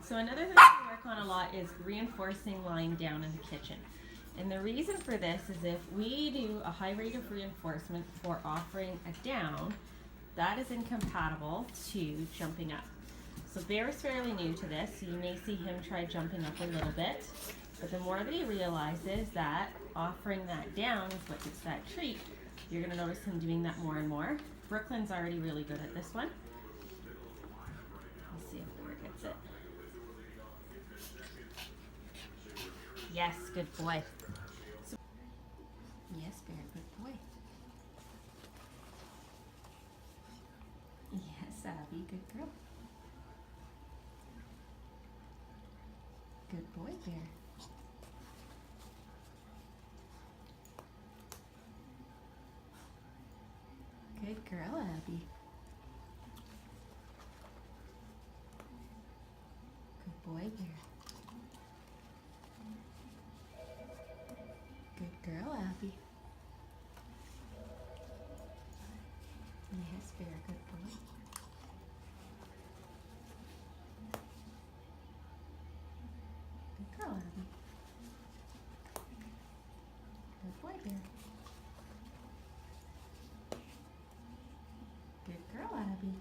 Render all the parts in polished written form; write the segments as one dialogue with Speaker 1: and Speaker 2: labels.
Speaker 1: So another thing we work on a lot is reinforcing lying down in the kitchen. And the reason for this is if we do a high rate of reinforcement for offering a down, that is incompatible to jumping up. So Bear is fairly new to this, so you may see him try jumping up a little bit. But the more that he realizes that offering that down is what gets that treat, you're going to notice him doing that more and more. Brooklyn's already really good at this one. Let's see if Bear gets it. Yes, good boy. Yes, Bear, good boy. Yes, Abby, good girl. Good boy, Bear. Good girl, Abby. Good boy, Bear. Good girl, Abby. Yes, Bear, good boy. Good girl, Abby. Good boy, Bear. Good girl, Abby.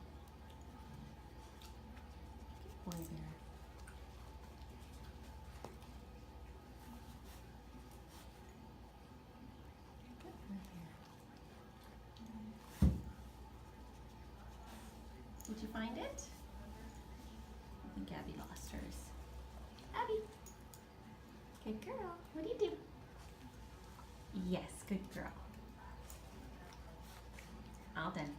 Speaker 1: Good boy, Bear. Good boy, Bear. Did you find it? I think Abby lost hers. Abby. Good girl. What do you do? Yes, good girl. All done.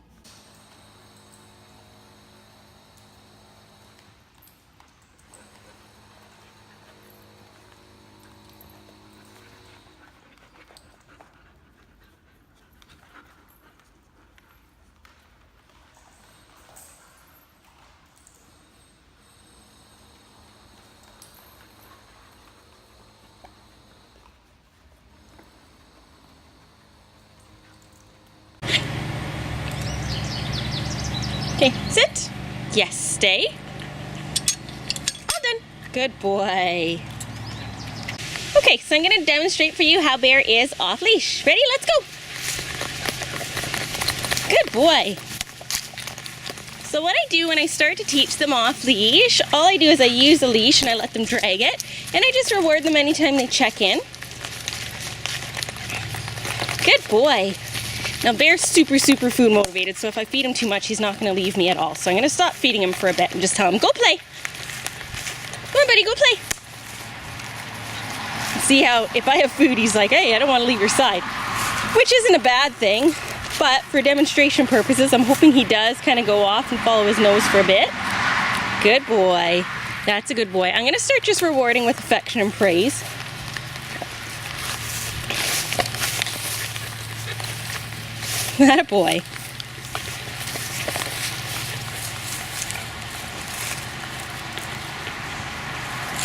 Speaker 1: Okay, sit. Yes, stay. All done. Good boy. Okay, so I'm going to demonstrate for you how Bear is off leash. Ready? Let's go. Good boy. So what I do when I start to teach them off leash, all I do is I use the leash and I let them drag it, and I just reward them anytime they check in. Good boy. Now Bear's super food motivated, so if I feed him too much, he's not going to leave me at all. So I'm going to stop feeding him for a bit and just tell him, go play. Come on, buddy, go play. See how if I have food, he's like, hey, I don't want to leave your side. Which isn't a bad thing, but for demonstration purposes, I'm hoping he does kind of go off and follow his nose for a bit. Good boy. That's a good boy. I'm going to start just rewarding with affection and praise. That a boy.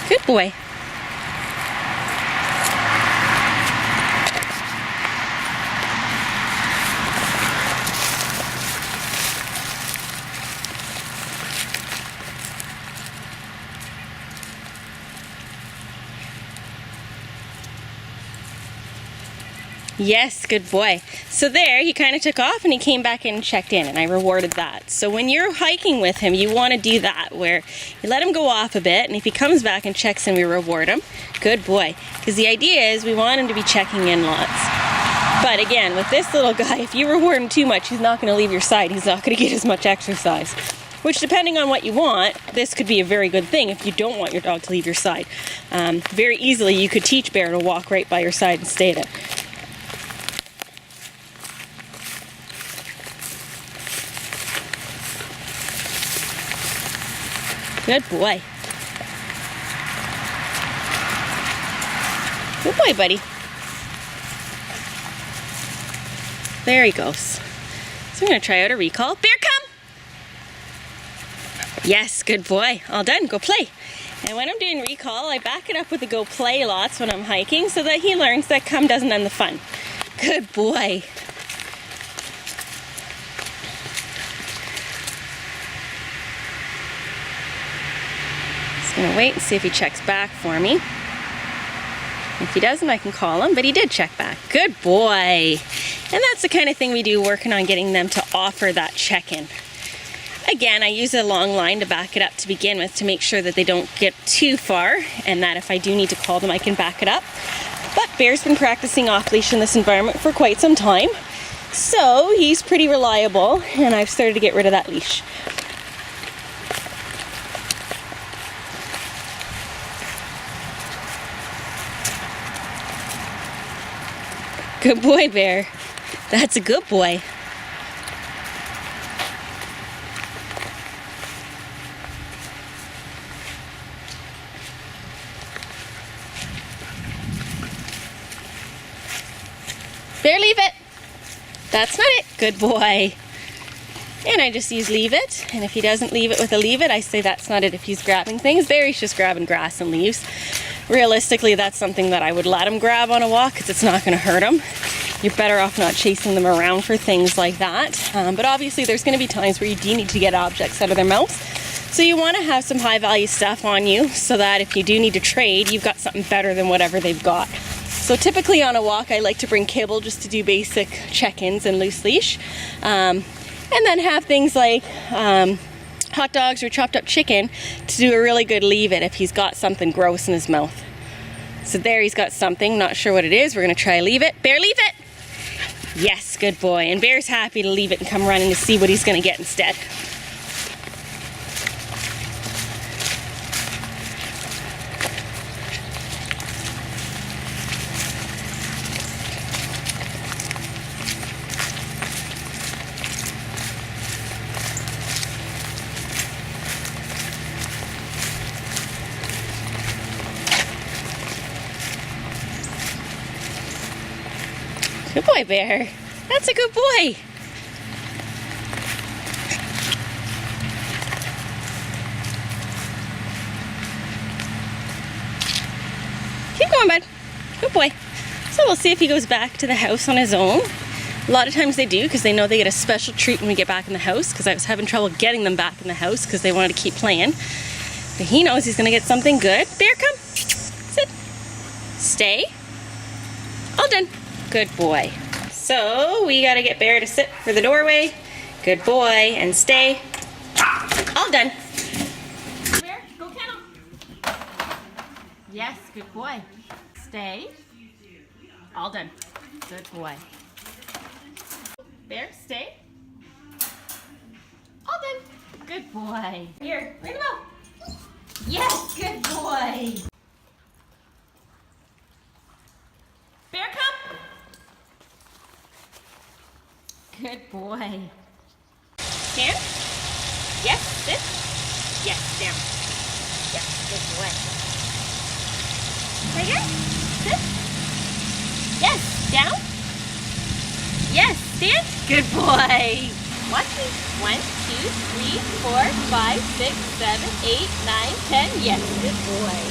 Speaker 1: Good boy. Yes, good boy. So there, he kind of took off and he came back in and checked in, and I rewarded that. So when you're hiking with him, you want to do that, where you let him go off a bit, and if he comes back and checks in, we reward him. Good boy. Because the idea is we want him to be checking in lots. But again, with this little guy, if you reward him too much, he's not going to leave your side. He's not going to get as much exercise. Which, depending on what you want, this could be a very good thing if you don't want your dog to leave your side. Very easily, you could teach Bear to walk right by your side and stay there. Good boy. Good boy, buddy. There he goes. So I'm going to try out a recall. Bear, come! Yes, good boy. All done. Go play. And when I'm doing recall, I back it up with the go play lots when I'm hiking so that he learns that come doesn't end the fun. Good boy. gonna wait and see if he checks back for me. If he doesn't, I can call him, but he did check back. Good boy. And that's the kind of thing we do, working on getting them to offer that check-in. Again, I use a long line to back it up to begin with to make sure that they don't get too far, and that if I do need to call them, I can back it up. But Bear's been practicing off-leash in this environment for quite some time, so he's pretty reliable, and I've started to get rid of that leash. Good boy, Bear. That's a good boy. Bear, leave it. That's not it. Good boy. And I just use leave it. And if he doesn't leave it with a leave it, I say that's not it if he's grabbing things. There he's just grabbing grass and leaves. Realistically, that's something that I would let him grab on a walk because it's not going to hurt him. You're better off not chasing them around for things like that. But obviously there's going to be times where you do need to get objects out of their mouth. So you want to have some high value stuff on you so that if you do need to trade, you've got something better than whatever they've got. So typically on a walk, I like to bring kibble just to do basic check-ins and loose leash. And then have things like hot dogs or chopped up chicken to do a really good leave it if he's got something gross in his mouth. So there he's got something, not sure what it is. We're gonna try leave it. Bear, leave it! Yes, good boy. And Bear's happy to leave it and come running to see what he's gonna get instead. Good boy, Bear. That's a good boy. Keep going, bud. Good boy. So we'll see if he goes back to the house on his own. A lot of times they do because they know they get a special treat when we get back in the house, because I was having trouble getting them back in the house because they wanted to keep playing. But he knows he's going to get something good. Bear, come. Sit. Stay. All done. Good boy. So we got to get Bear to sit for the doorway. Good boy. And stay. All done. Bear, go kennel. Yes, good boy. Stay. All done. Good boy. Bear, stay. All done. Good boy. Here, ring him up. Yes, good boy. Bear, come. Good boy. Stand. Yes, sit. Yes, down. Yes, good boy. Right here. Sit. Yes, down. Yes, stand. Good boy. Watch me. 1, 2, 3, 4, 5, 6, 7, 8, 9, 10. Yes, good boy.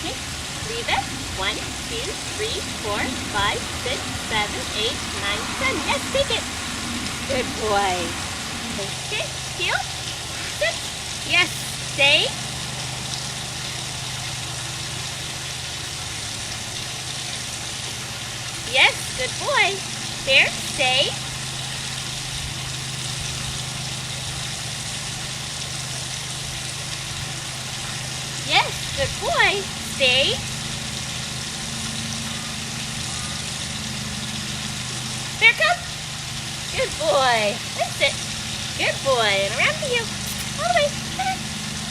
Speaker 1: Okay, leave it. 1, 2, 3, 4, 5, 6, 7, 8, 9, 10. Yes, take it. Good boy. Okay, heel. Sit. Yes, stay. Yes, good boy. Bear, stay. Yes, good boy. Stay. Bear, come. Good boy. That's it. Good boy. And around to you. All the way. Come on.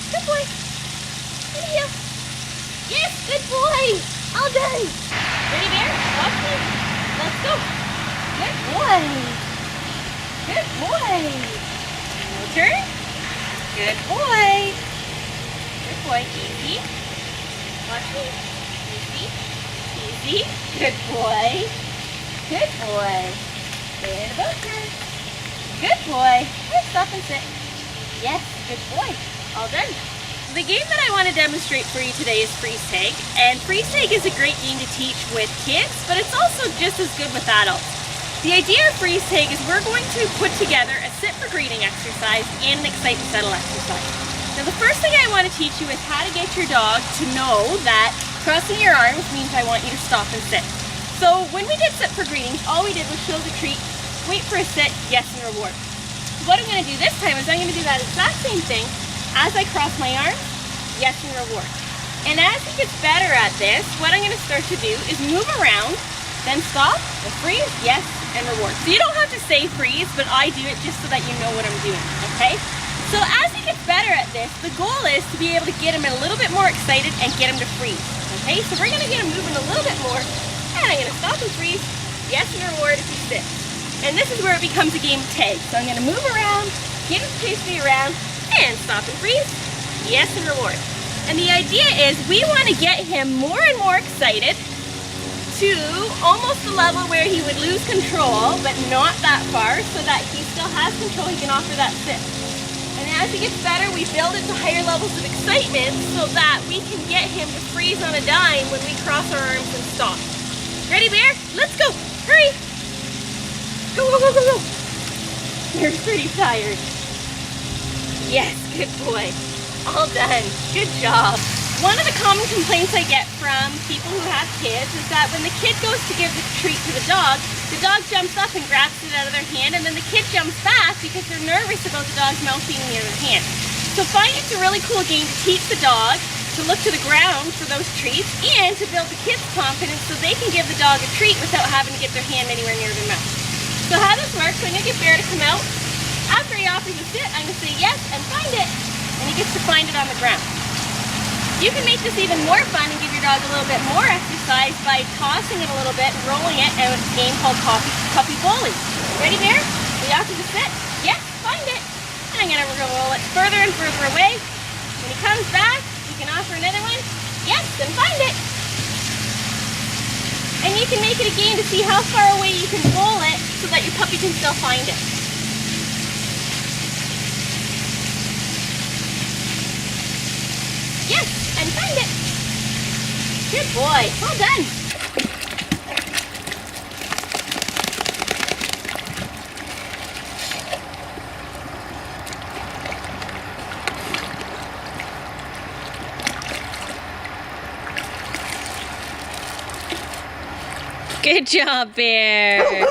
Speaker 1: Good boy. Good to you. Yes, good boy. All done. Ready, Bear? Watch me. Let's go. Good boy. Good boy. No turn. Good boy. Good boy. Easy. Watch me. Easy. Easy. Good boy. Good boy. And about turn. Good boy. Let's stop and sit. Yes, good boy. All done. The game that I want to demonstrate for you today is freeze tag, and freeze tag is a great game to teach with kids, but it's also just as good with adults. The idea of freeze tag is we're going to put together a sit for greeting exercise and an excite and settle exercise. Now the first thing I want to teach you is how to get your dog to know that crossing your arms means I want you to stop and sit. So when we did sit for greetings, all we did was show the treat, wait for a sit, yes, and reward. What I'm going to do this time is I'm going to do that exact same thing as I cross my arms, yes, and reward. And as he gets better at this, what I'm going to start to do is move around, then stop, and freeze, yes, and reward. So you don't have to say freeze, but I do it just so that you know what I'm doing, okay? So as he gets better at this, the goal is to be able to get him a little bit more excited and get him to freeze, okay? So we're going to get him moving a little bit more, and I'm going to stop and freeze, yes, and reward if he sits. And this is where it becomes a game of tag. So I'm going to move around, get him to chase me around, and stop and freeze, yes, and reward. And the idea is we want to get him more and more excited to almost the level where he would lose control, but not that far, so that he still has control, he can offer that sit. And as he gets better, we build it to higher levels of excitement so that we can get him to freeze on a dime when we cross our arms and stop. Ready, Bear? Let's go! Hurry! Go, go, go, go, go! You're pretty tired. Yes, good boy. All done. Good job. One of the common complaints I get from people who have kids is that when the kid goes to give the treat to the dog jumps up and grabs it out of their hand, and then the kid jumps back because they're nervous about the dog's mouth being in their hand. So find it's a really cool game to teach the dog to look to the ground for those treats and to build the kid's confidence so they can give the dog a treat without having to get their hand anywhere near their mouth. So how this works, I'm going to get Bear to come out. After he offers a sit, I'm going to say yes and find it. And he gets to find it on the ground. You can make this even more fun and give your dog a little bit more exercise by tossing it a little bit and rolling it in a game called puppy bowling. Ready, Bear? He offers a sit. Yes, find it. And I'm going to roll it further and further away. When he comes back, you can offer another one. Yes, and find it. And you can make it a game to see how far away you can roll it so that your puppy can still find it. Yes, and find it. Good boy. Well done. Good job, Bear.